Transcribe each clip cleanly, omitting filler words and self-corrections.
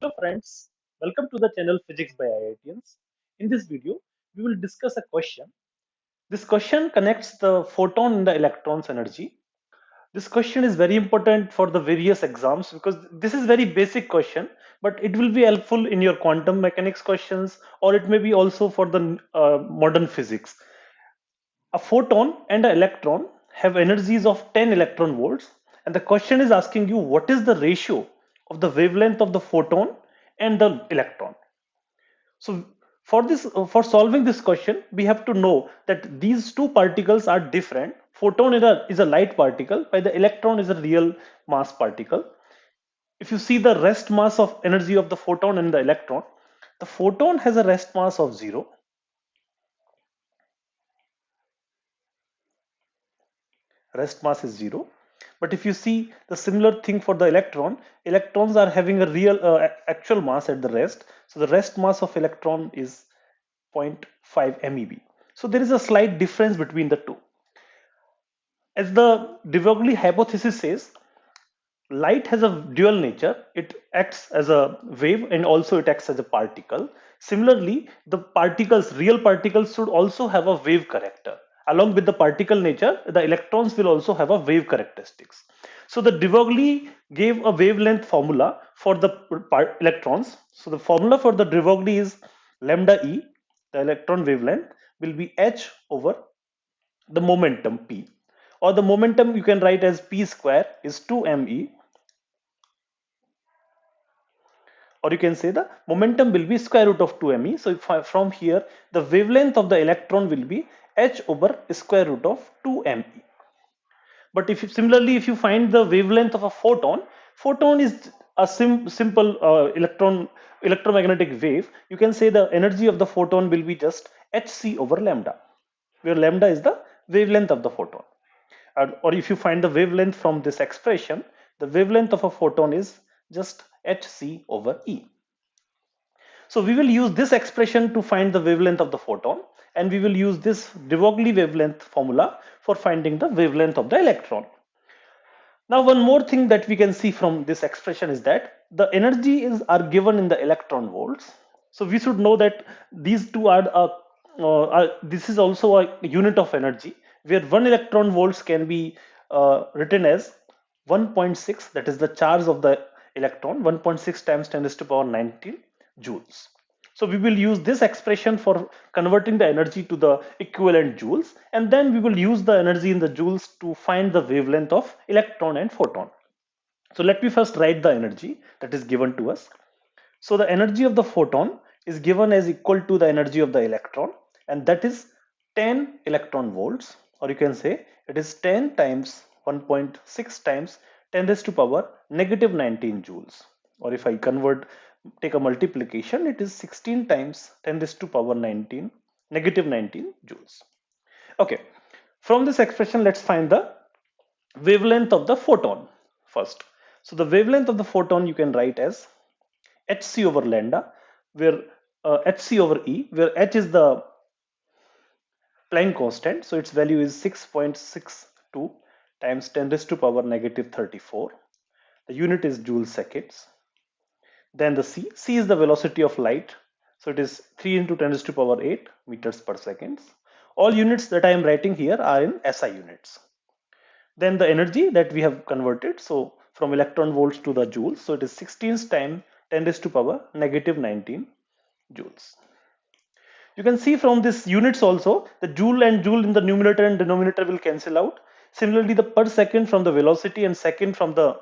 Hello friends, welcome to the channel Physics by IITians. In this video, we will discuss a question. This question connects the photon and the electron's energy. This question is very important for the various exams because this is very basic question, but it will be helpful in your quantum mechanics questions, or it may be also for the modern physics. A photon and an electron have energies of 10 electron volts, and the question is asking you what is the ratio of the wavelength of the photon and the electron. So for solving this question, we have to know that these two particles are different. Photon is a light particle, while the electron is a real mass particle. If you see the rest mass of energy of the photon and the electron, the photon has a rest mass of 0. Rest mass is 0. But if you see the similar thing for the electron, electrons are having a real actual mass at the rest. So the rest mass of electron is 0.5 MeV. So there is a slight difference between the two. As the de Broglie hypothesis says, light has a dual nature. It acts as a wave and also it acts as a particle. Similarly, the particles, real particles, should also have a wave character. Along with the particle nature, the electrons will also have a wave characteristics. So the de Broglie gave a wavelength formula for the electrons. So the formula for the de Broglie is lambda e, the electron wavelength, will be h over the momentum p, or the momentum you can write as p square is 2me, or you can say the momentum will be square root of 2me. So from here the wavelength of the electron will be h over square root of 2me. But similarly if you find the wavelength of a photon is a simple electromagnetic wave. You can say the energy of the photon will be just hc over lambda, where lambda is the wavelength of the photon. Or if you find the wavelength from this expression, the wavelength of a photon is just hc over E. So we will use this expression to find the wavelength of the photon, and we will use this de Broglie wavelength formula for finding the wavelength of the electron. Now one more thing that we can see from this expression is that the energies are given in the electron volts. So we should know that these two this is also a unit of energy, where 1 electron volts can be written as 1.6, that is the charge of the electron, 1.6 times 10 raised to power 19 joules. So we will use this expression for converting the energy to the equivalent joules, and then we will use the energy in the joules to find the wavelength of electron and photon. So let me first write the energy that is given to us. So the energy of the photon is given as equal to the energy of the electron, and that is 10 electron volts, or you can say it is 10 times 1.6 times 10 raised to power negative 19 joules. Or if I take a multiplication, it is 16 times 10 raised to power 19 negative 19 joules. Okay, from this expression let's find the wavelength of the photon first. So the wavelength of the photon you can write as hc over lambda, where hc over E, where h is the Planck constant, so its value is 6.62 times 10 raised to power negative 34. The unit is joule seconds. Then the c is the velocity of light, so it is 3 into 10 raised to power 8 meters per second. All units that I am writing here are in SI units. Then the energy that we have converted, so from electron volts to the joules, so it is 16 times 10 raised to power negative 19 joules. You can see from this units also, the joule and joule in the numerator and denominator will cancel out. Similarly, the per second from the velocity and second from the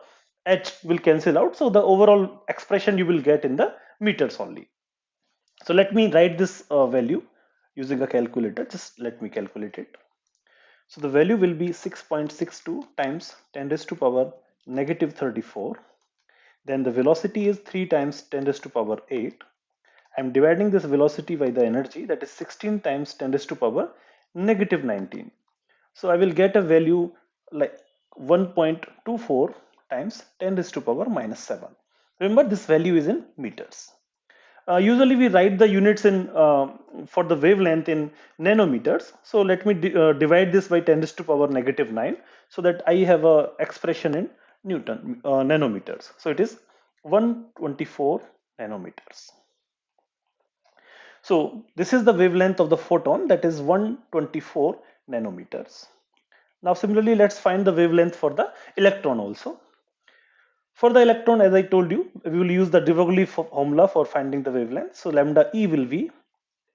h will cancel out. So the overall expression you will get in the meters only. So let me write this value using a calculator. Just let me calculate it. So the value will be 6.62 times 10 raised to power negative 34. Then the velocity is 3 times 10 raised to power 8. I'm dividing this velocity by the energy, that is 16 times 10 raised to power negative 19. So I will get a value like 1.24 times 10 raised to power minus 7. Remember, this value is in meters. Usually we write the units in for the wavelength in nanometers. So let me divide this by 10 raised to power negative 9, so that I have a expression in Newton nanometers. So it is 124 nanometers. So this is the wavelength of the photon, that is 124 nanometers. Now similarly, let's find the wavelength for the electron also. For the electron, as I told you, we will use the de Broglie formula for finding the wavelength. So lambda E will be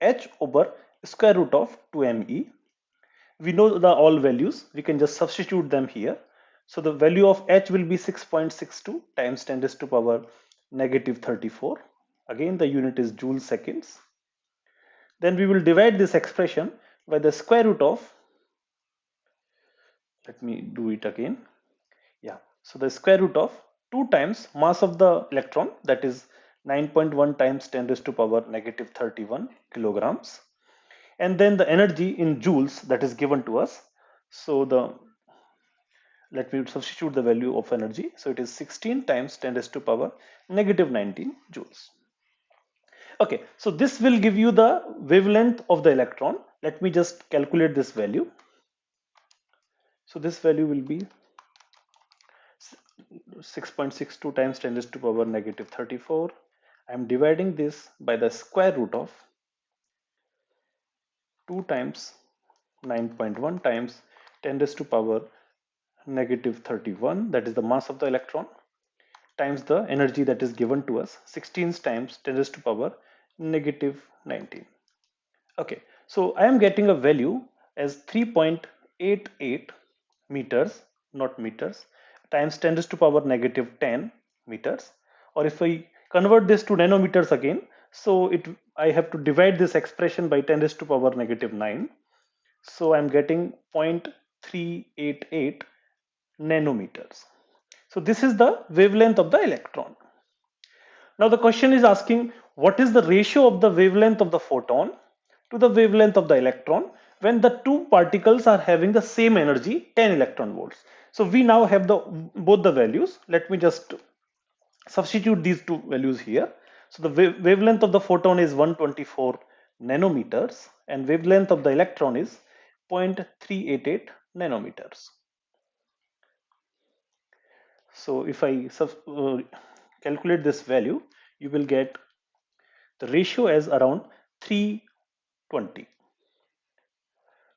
h over square root of 2me. We know the all values, we can just substitute them here. So the value of h will be 6.62 times 10 raised to power negative 34. Again, the unit is joule seconds. Then we will divide this expression by the square root of, let me do it again. Yeah, so the square root of 2 times mass of the electron, that is 9.1 times 10 raised to power negative 31 kilograms. And then the energy in joules that is given to us. So let me substitute the value of energy. So it is 16 times 10 raised to power negative 19 joules. Okay, so this will give you the wavelength of the electron. Let me just calculate this value. So this value will be 6.62 times 10 raised to power negative 34. I am dividing this by the square root of 2 times 9.1 times 10 raised to power negative 31, that is the mass of the electron, times the energy that is given to us, 16 times 10 raised to power negative 19. Okay, so I am getting a value as 3.88 meters, not meters, times 10 raised to power negative 10 meters. Or if I convert this to nanometers again, so I have to divide this expression by 10 raised to power negative 9. So I'm getting 0.388 nanometers. So this is the wavelength of the electron. Now the question is asking, what is the ratio of the wavelength of the photon to the wavelength of the electron when the two particles are having the same energy, 10 electron volts. So we now have both the values. Let me just substitute these two values here. So the wavelength of the photon is 124 nanometers and wavelength of the electron is 0.388 nanometers. So if I calculate this value, you will get the ratio as around 320.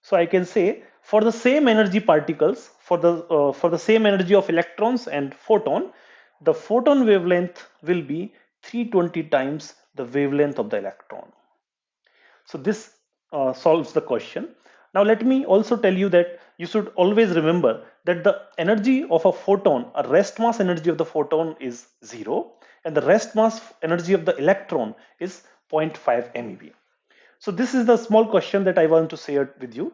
So I can say for the same energy particles, for the same energy of electrons and photon, the photon wavelength will be 320 times the wavelength of the electron. So this solves the question. Now let me also tell you that you should always remember that the energy of a photon, a rest mass energy of the photon is 0 and the rest mass energy of the electron is 0.5 MeV. So this is the small question that I want to share with you.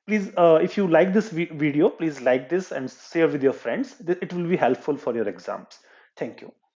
Please, if you like this video, please like this and share with your friends. It will be helpful for your exams. Thank you.